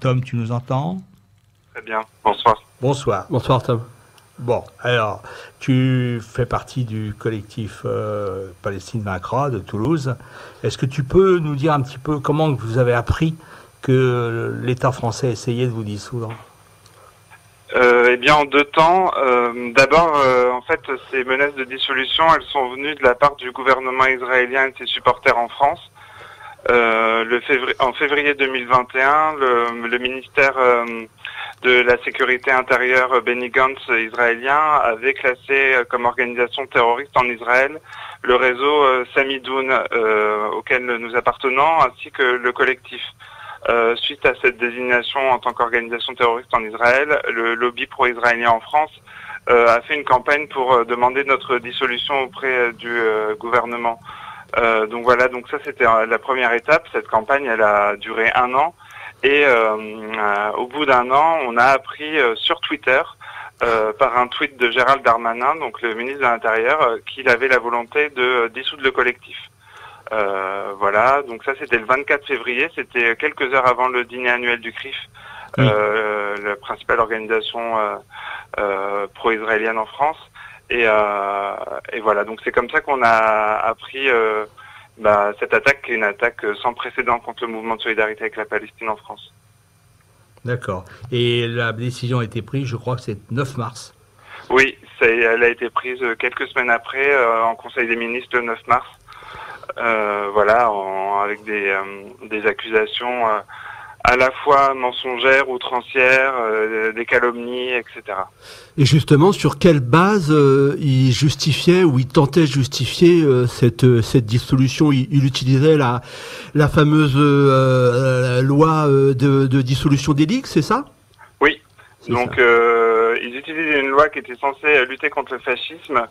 Tom, tu nous entends? Très bien, bonsoir. Bonsoir. Bonsoir Tom. Bon, alors, tu fais partie du collectif Palestine vaincra de Toulouse. Est-ce que tu peux nous dire un petit peu comment vous avez appris que l'État français essayait de vous dissoudre? Eh bien, en deux temps. D'abord, en fait, ces menaces de dissolution, elles sont venues de la part du gouvernement israélien et de ses supporters en France. En février 2021, le ministère de la sécurité intérieure Benny Gantz israélien avait classé comme organisation terroriste en Israël le réseau Samidoun auquel nous appartenons ainsi que le collectif. Suite à cette désignation en tant qu'organisation terroriste en Israël, le lobby pro-israélien en France a fait une campagne pour demander notre dissolution auprès du gouvernement. Donc voilà, donc ça c'était la première étape. Cette campagne, elle a duré 1 an. Et au bout d'1 an, on a appris sur Twitter, par un tweet de Gérald Darmanin, donc le ministre de l'Intérieur, qu'il avait la volonté de dissoudre le collectif. Voilà, donc ça c'était le 24 février, c'était quelques heures avant le dîner annuel du CRIF, Oui. la principale organisation pro-israélienne en France. Et voilà, donc c'est comme ça qu'on a appris cette attaque, qui est une attaque sans précédent contre le mouvement de solidarité avec la Palestine en France. D'accord. Et la décision a été prise, je crois que c'est 9 mars. Oui, elle a été prise quelques semaines après, en Conseil des ministres le 9 mars. Voilà, avec des accusations à la fois mensongères, outrancières, des calomnies, etc. Et justement, sur quelle base il justifiait ou il tentait de justifier cette dissolution? Il utilisait la fameuse loi de dissolution des ligues, c'est ça? Oui. C'est Donc, ils utilisaient une loi qui était censée lutter contre le fascisme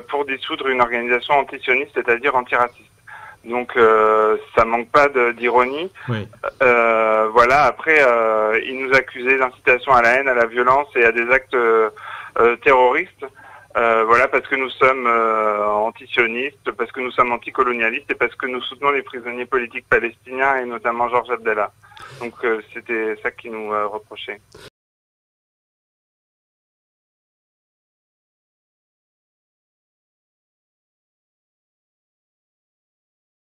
pour dissoudre une organisation antisioniste, c'est-à-dire antiraciste. Donc, ça manque pas d'ironie. Oui. Voilà. Après, ils nous accusaient d'incitation à la haine, à la violence et à des actes terroristes. Voilà, parce que nous sommes antisionistes, parce que nous sommes anticolonialistes et parce que nous soutenons les prisonniers politiques palestiniens et notamment Georges Abdallah. Donc, c'était ça qu'ils nous reprochaient.